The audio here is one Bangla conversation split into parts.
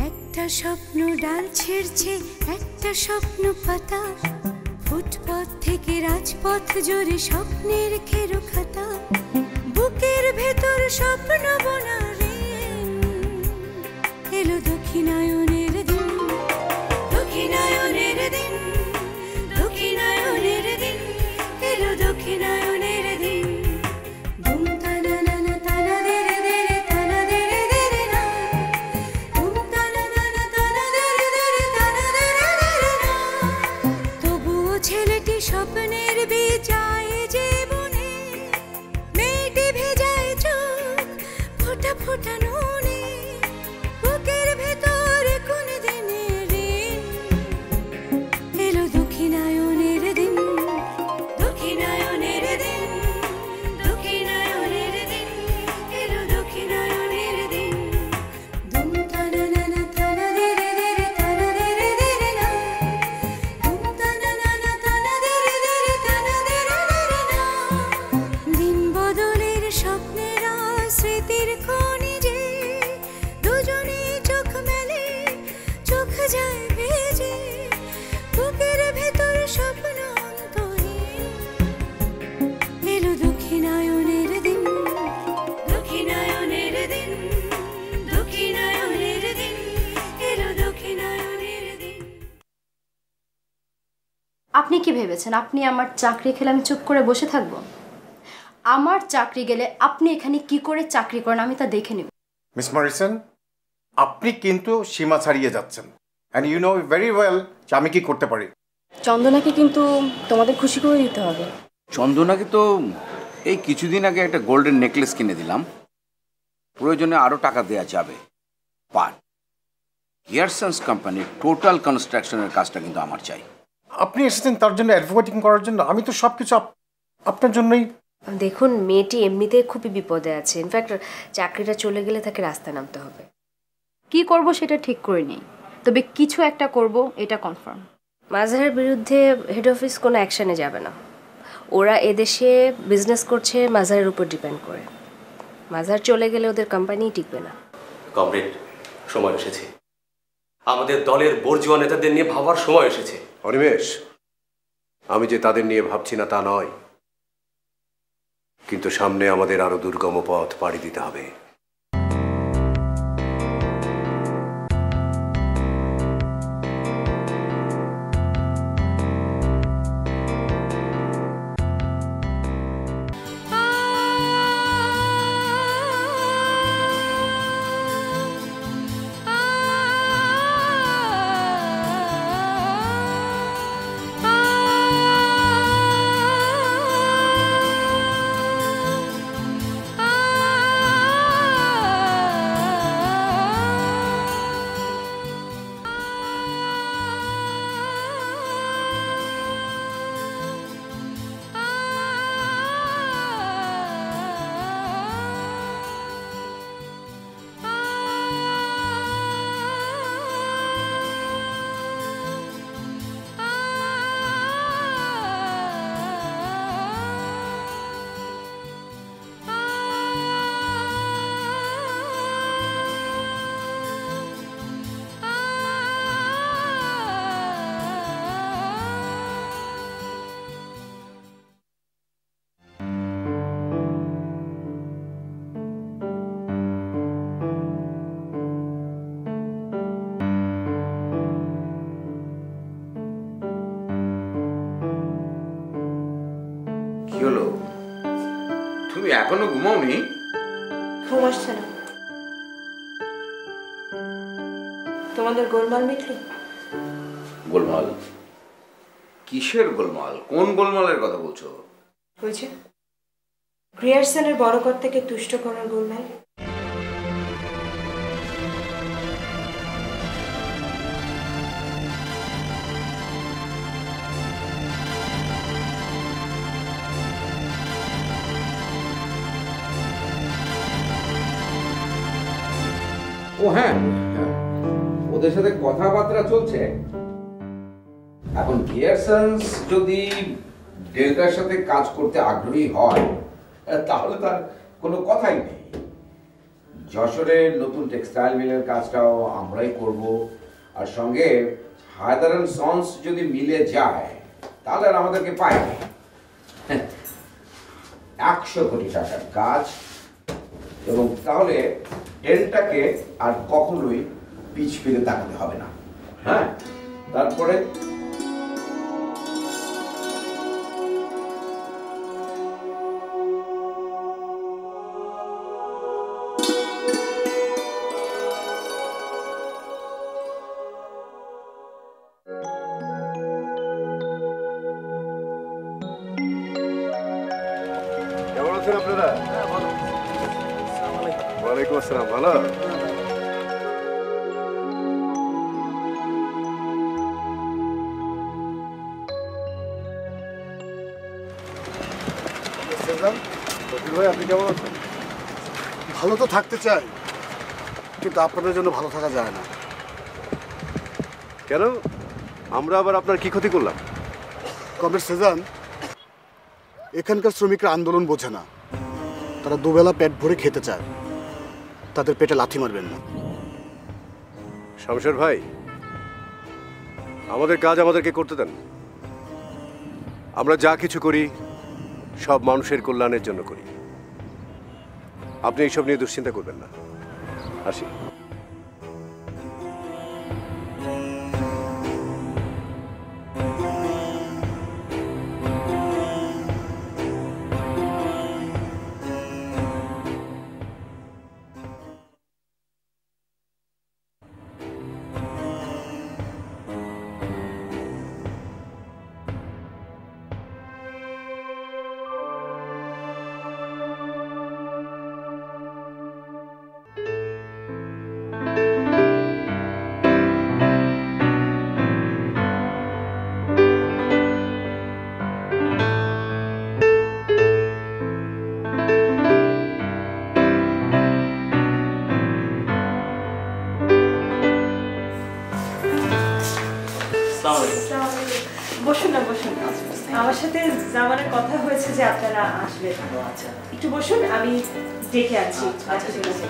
একটা স্বপ্ন ডাল ছেড়ছে, একটা স্বপ্ন পাতা, ফুটপথ থেকে রাজপথ জুড়ে স্বপ্নের খেরো খাতা, বুকের ভেতর স্বপ্ন বোনা রে, এলো দক্ষিণায়নের দিন, দক্ষিণায়নের দিন, দক্ষিণায়নের দিন, এলো দক্ষিণায়নের দিন। ধুম তানা নানা তানা দেরে দেরে তানা দেরে দেরে না, ধুম তানা নানা তানা দেরে দেরে তানা দেরে দেরে না। তবুও ছেলেটি স্বপ্নের বিজায় জীবনে, মেয়েটি ভেজায় চোখ ফোটা ফোটা নুনে, বুকের ভেতর কোন দিনের ঋণ, এলো দক্ষিণায়নের দিন, দক্ষিণায়নের দিন, দক্ষিণায়নের দিন, এলো দক্ষিণায়নের দিন। ধুম তানা নানা তানা দেরে দেরে তানা দেরে দেরে না, ধুম তানা নানা তানা দেরে দেরে তানা দেরে দেরে না। দিন বদলের স্বপ্নের স্মৃতির খনিজে, দুজনে চোখ মেলে চোখ যায় ভেজে, বুকের ভেতর স্বপ্ন অন্তহীন, এলো দক্ষিণায়নের দিন, দক্ষিণায়নের দিন, দক্ষিণায়নের দিন, এলো দক্ষিণায়নের দিন। আপনি কি ভেবেছেন আপনি আমার চাকরি খেলে আমি চুপ করে বসে থাকব? আমার চাকরি গেলে আপনি এখানে কি করে চাকরি করেন আমি তা দেখে নেব। মিস মরিসন, আপনি কিন্তু সীমা ছাড়িয়ে যাচ্ছেন, and you know very well যে আমি কি করতে পারি। চন্দনাকে কিন্তু তোমাদের খুশি করে দিতে হবে। চন্দনাকে তো এই কিছুদিন আগে একটা গোল্ডেন নেকলেস কিনে দিলাম, প্রয়োজনে আরও টাকা দেওয়া যাবে। বাট গিয়ারসন্স কোম্পানির টোটাল কনস্ট্রাকশনের কাজটা কিন্তু আমার চাই। আপনি এসেছেন তার জন্য অ্যাডভোকেটিং করার জন্য? আমি তো সব কিছু আপনার জন্যই। দেখুন, মেয়েটি এমনিতেই খুবই বিপদে আছে। ইনফ্যাক্ট চাকরিটা চলে গেলে তাকে রাস্তায় নামতে হবে। কি করব সেটা ঠিক করে নেই, তবে কিছু একটা করব এটা কনফার্ম। মাজারের বিরুদ্ধে হেড অফিস কোনো অ্যাকশানে যাবে না। ওরা এদেশে বিজনেস করছে মাজারের উপর ডিপেন্ড করে। মাজার চলে গেলে ওদের কোম্পানি টিকবে না। কমরেড, সময় এসেছে আমাদের দলের বর্জীয় নেতাদের নিয়ে ভাবার সময় এসেছে। অনিমেষ, আমি যে তাদের নিয়ে ভাবছি না তা নয়, কিন্তু সামনে আমাদের আরো দুর্গম পথ পাড়ি দিতে হবে। কি হলো, তুমি এখনো ঘুমাওনি? ঘুম আসছে না। তোমাদের গোলমাল মিটলো? গোলমাল? কিসের গোলমাল? কোন গোলমালের কথা বলছো? হয়েছে গ্রিয়ারসনের বড় কর্তাকে তুষ্ট করার গোলমাল। ও হ্যাঁ, ওদের সাথে কথাবার্তা চলছে। এখন গিয়ারসন্স যদি ডেল্টার সাথে কাজ করতে আগ্রহী হয় তাহলে তার কোনো কথাই নেই। যশোরের নতুন টেক্সটাইল মিলের কাজটাও আমরাই করব, আর সঙ্গে হায়দার অ্যান্ড সন্স যদি মিলে যায় তাহলে আর আমাদেরকে পায়নি। 100 কোটি টাকার কাজ, এবং তাহলে ডেলটাকে আর কখনোই পিছ ফিরে তাকাতে হবে না। হ্যাঁ, তারপরে কেমন আছেন আপনারা? ওয়ালাইকুম আসসালাম। ভালো? ভাই, আপনি কেমন আছেন? ভালো তো থাকতে চাই, কিন্তু আপনাদের জন্য ভালো থাকা যায় না। কেন? আমরা আবার আপনার কি ক্ষতি করলাম? কমরেড সেজান, এখানকার শ্রমিকরা আন্দোলন বোঝে না। তারা দুবেলা পেট ভরে খেতে চায়, তাদের পেটে লাথি মারবেন না। শামশের ভাই, আমাদের কাজ আমাদেরকে করতে দেন। আমরা যা কিছু করি সব মানুষের কল্যাণের জন্য করি। আপনি এইসব নিয়ে দুশ্চিন্তা করবেন না। আসি। বসুন না, বসুন। আমার সাথে জামানের কথা হয়েছে যে আপনারা আসবেন। আচ্ছা, একটু বসুন, আমি ডেকে আছি। আচ্ছা, ঠিক আছে।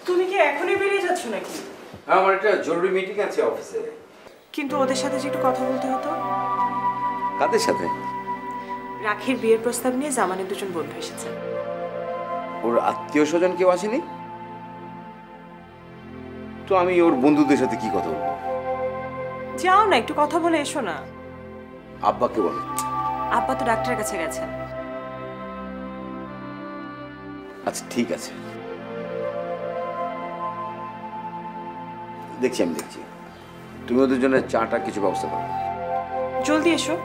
তুমি কি এখনই বেরিয়ে যাচ্ছ নাকি? আমার একটা জরুরি মিটিং আছে অফিসে। কিন্তু ওদের সাথে যে একটু কথা বলতে হতো। কাদের সাথে? রাখির বিয়ের প্রস্তাব নিয়ে জামানের দুজন বন্ধু এসেছে। ওর আত্মীয় স্বজন কেউ আসেনি তো? আমি ওর বন্ধুদের সাথে কি কথা বলবো? যাও না, একটু কথা বলে এসো না। আব্বাকে বলো। আব্বা তো ডাক্তারের কাছে গেছেন। আচ্ছা, ঠিক আছে, দেখছি, আমি দেখছি। তুমি ওদের জন্য চাটা কিছু ব্যবস্থা করো। জলদি এসো।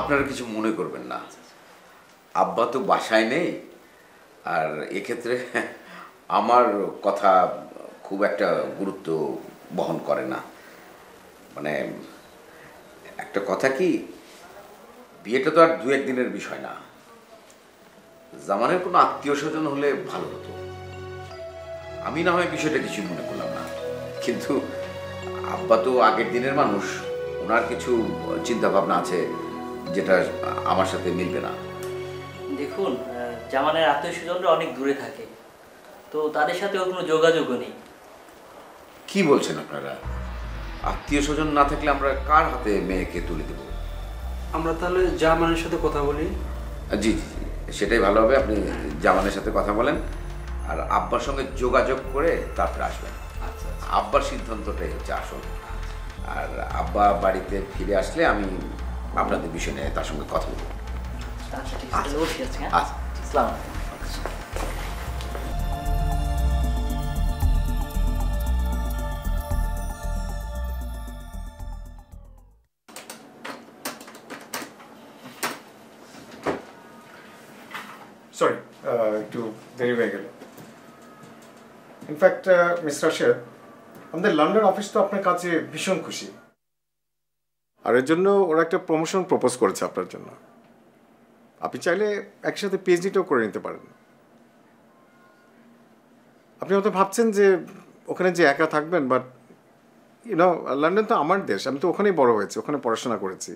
আপনারা কিছু মনে করবেন না, আব্বা তো বাসায় নেই, আর এক্ষেত্রে আমার কথা খুব একটা গুরুত্ব বহন করে না। মানে একটা কথা কি, বিয়েটা তো আর 2-1 দিনের বিষয় না। জামানের কোনো আত্মীয় স্বজন হলে ভালো হতো। আমি না হয় বিষয়টা কিছু মনে করলাম না, কিন্তু আব্বা তো আগের দিনের মানুষ, ওনার কিছু চিন্তা ভাবনা আছে যেটা আমার সাথে মিলবে না। দেখুন, জামানের আত্মীয় স্বজনরা অনেক দূরে থাকে, তো তাদের সাথে ওর কোনো যোগাযোগও নেই। কি বলছেন আপনারা? আত্মীয় স্বজন না থাকলে আমরা কার হাতে মেয়েকে তুলে দেব? আমরা তাহলে জামানের সাথে কথা বলি। জি জি জি, সেটাই ভালো হবে। আপনি জামানের সাথে কথা বলেন আর আব্বার সঙ্গে যোগাযোগ করে তারপরে আসবেন। আব্বার সিদ্ধান্তটাই হচ্ছে আসল। আর আব্বা বাড়িতে ফিরে আসলে আমি আপনাদের বিষয় নিয়ে তার সঙ্গে কথা বলবো। আচ্ছা ঠিক আছে, বসে আছি। হ্যাঁ, আচ্ছা, আসসালামু আলাইকুম। সরি, একটু দেরি হয়ে গেল। ইনফ্যাক্ট মিস্টার রাশেদ, আমাদের লন্ডন অফিস তো আপনার কাছে ভীষণ খুশি, আর এর জন্য ওরা একটা প্রমোশন প্রপোজ করেছে আপনার জন্য। আপনি চাইলে একসাথে পিএইচডিটাও করে নিতে পারেন। আপনি হয়তো ভাবছেন যে ওখানে যে একা থাকবেন, বাট ইউনো লন্ডন তো আমার দেশ, আমি তো ওখানেই বড় হয়েছি, ওখানে পড়াশোনা করেছি।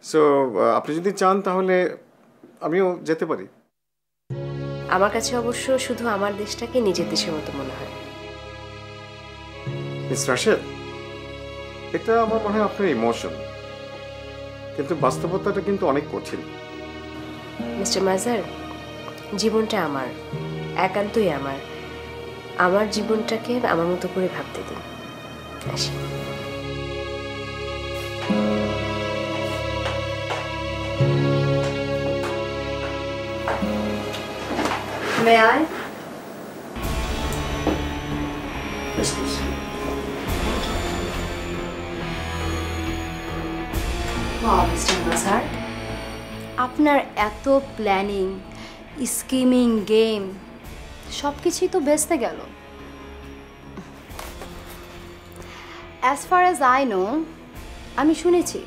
সো আপনি যদি চান তাহলে আমিও যেতে পারি। আমার কাছে অবশ্য শুধু আমার দেশটাকে নিজের দেশের মতো মনে হয়। মিস রাশেদ, এটা আমার মনে হয় আপনার ইমোশন, কিন্তু বাস্তবতাটা কিন্তু অনেক কঠিন। মিস্টার মাজার, জীবনটা আমার, একান্তই আমার। আমার জীবনটাকে আমার মতো করে ভাবতে দিন। আসি। May I? Yes, please. Wow, Mr. Mazhar, আপনার এত প্ল্যানিং, স্কিমিং, গেম সব কিছুই তো বেচতে গেল। As far as I know, আমি শুনেছি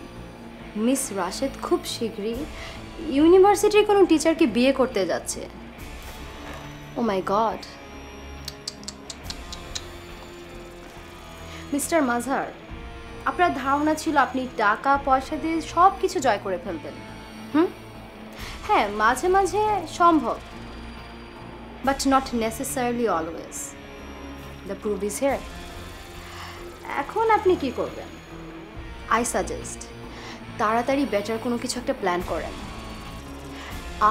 মিস রাশেদ খুব শীঘ্রই ইউনিভার্সিটির কোনো টিচারকে বিয়ে করতে যাচ্ছে। ও মাই গড। মিস্টার মাঝার, আপনার ধারণা ছিল আপনি টাকা পয়সা দিয়ে সব কিছু জয় করে ফেলবেন। হ্যাঁ, মাঝে মাঝে সম্ভব, but not necessarily always. The proof is here. এখন আপনি কি করবেন? আই সাজেস্ট তাড়াতাড়ি বেটার কোনো কিছু একটা প্ল্যান করেন।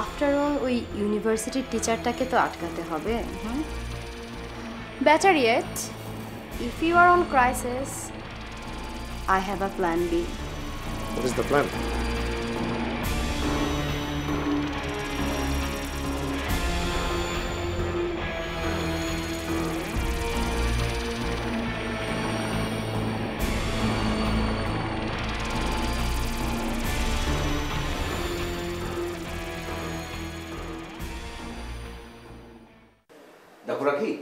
আফটার অল ওই ইউনিভার্সিটির টিচারটাকে তো আটকাতে হবে। Better yet, if you are on crisis, I have a plan B. What is the plan? দেখো রাখি,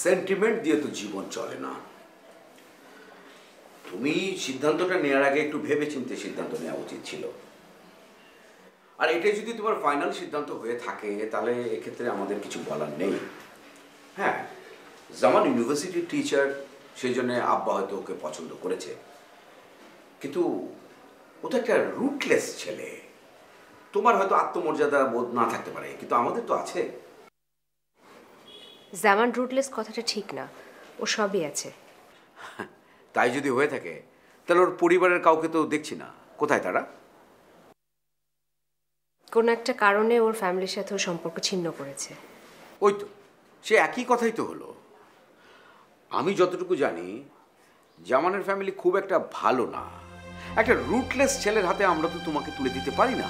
সেন্টিমেন্ট দিয়ে তো জীবন চলে না। তুমি সিদ্ধান্তটা নেওয়ার আগে একটু ভেবে চিন্তে সিদ্ধান্ত নেওয়া উচিত ছিল। আর এটাই যদি তোমার ফাইনাল সিদ্ধান্ত হয়ে থাকে তাহলে এক্ষেত্রে আমাদের কিছু বলার নেই। হ্যাঁ, জামান ইউনিভার্সিটির টিচার, সেই জন্য আব্বা হয়তো ওকে পছন্দ করেছে, কিন্তু ও তো একটা রুটলেস ছেলে। তোমার হয়তো আত্মমর্যাদা বোধ না থাকতে পারে, কিন্তু আমাদের তো আছে। জামান রুটলেস কথাটা ঠিক না, ও সবই আছে। তাই যদি হয়ে থাকে তাহলে ওর পরিবারের কাউকে তো দেখছি না, কোথায় তারা? কোন একটা কারণে ওর ফ্যামিলির সাথে ওর সম্পর্ক ছিন্ন করেছে। ওই তো, সে একই কথাই তো হলো। আমি যতটুকু জানি জামানের ফ্যামিলি খুব একটা ভালো না। একটা রুটলেস ছেলের হাতে আমরা তো তোমাকে তুলে দিতে পারি না।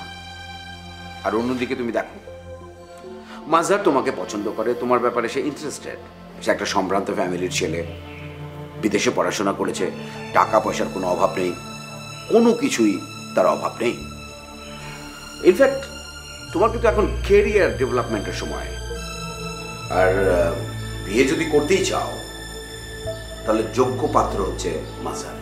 আর অন্যদিকে তুমি দেখো, মাজার তোমাকে পছন্দ করে, তোমার ব্যাপারে সে ইন্টারেস্টেড। সে একটা সম্ভ্রান্ত ফ্যামিলির ছেলে, বিদেশে পড়াশোনা করেছে, টাকা পয়সার কোনো অভাব নেই, কোনো কিছুই তার অভাব নেই। ইনফ্যাক্ট তোমার কিন্তু এখন ক্যারিয়ার ডেভেলপমেন্টের সময়। আর বিয়ে যদি করতেই চাও তাহলে যোগ্য পাত্র হচ্ছে মাজার।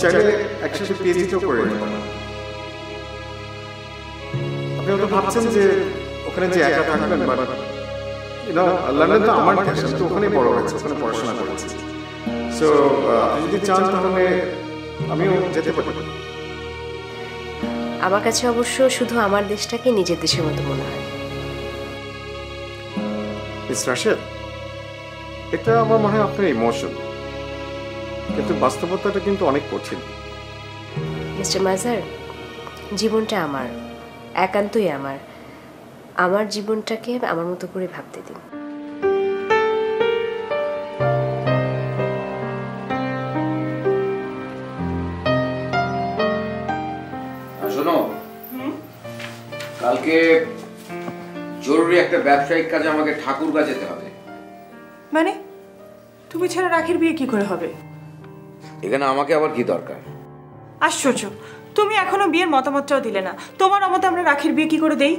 চাইলে একসাথে পিএইচডিও করে নিতে পারেন। আপনি হয়তো ভাবছেন যে ওখানে যে একা থাকবেন, বাট লন্ডন তো আমার দেশ, আমি তো ওখানেই বড় হয়েছে, ওখানে পড়াশোনা করেছি। সো আপনি যদি চান তাহলে আমিও যেতে পারি। আমার কাছে অবশ্য শুধু আমার দেশটাকে নিজের দেশের মতো মনে হয়। মিস রাশেদ, এটা আমার মনে হয় আপনার ইমোশন, কিন্তু বাস্তবতাটা কিন্তু অনেক কঠিন। মিস্টার মাজার, জীবনটা আমার, একান্তই আমার। আমার জীবনটাকে আমার মতো করে ভাবতে দিন। শোনো, কালকে জরুরি একটা ব্যবসায়িক কাজে আমাকে ঠাকুরগাঁ যেতে হবে। মানে তুমি ছাড়া রাখির বিয়ে কি করে হবে? এখানে আমাকে আবার কি দরকার? আশ্চর্য, তুমি এখনো বিয়ের মতামতটাও দিলে না। তোমার মতে আমরা রাখির বিয়ে কি করে দেই?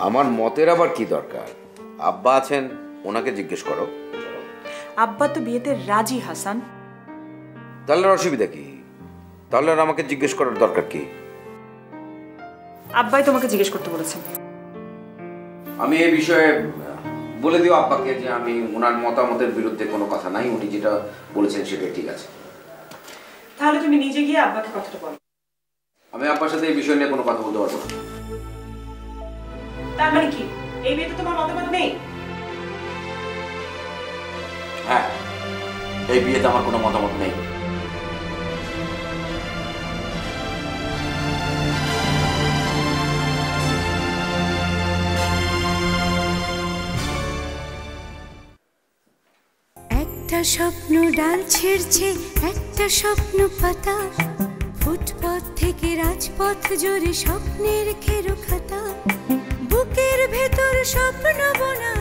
আমার মতের আবার কি দরকার? আব্বা আছেন, ওনাকে জিজ্ঞেস করো। আব্বা তো বিয়েতে রাজি হাসান। তাহলে অসুবিধা কি? তাহলে আর আমাকে জিজ্ঞেস করার দরকার কি? আব্বাই তোমাকে জিজ্ঞেস করতে বলেছেন। আমি এই বিষয়ে বলে দিও আব্বাকে যে আমি ওনার মতামতের বিরুদ্ধে কোনো কথা নাই, উনি যেটা বলেছেন সেটাই ঠিক আছে। তাহলে তুমি নিজে গিয়ে আব্বাকে কথাটা বলো। আমি আব্বার সাথে এই বিষয় নিয়ে কোনো কথা বলতে পারবো না। তার মানে কি এই বিয়েতে তোমার মতামত নেই? হ্যাঁ, এই বিয়েতে আমার কোনো মতামত নেই। একটা স্বপ্ন ডাল ছেড়ছে, একটা স্বপ্ন পাতা, ফুটপথ থেকে রাজপথ জুড়ে স্বপ্নের খেরো খাতা, বুকের ভেতর স্বপ্ন বোনা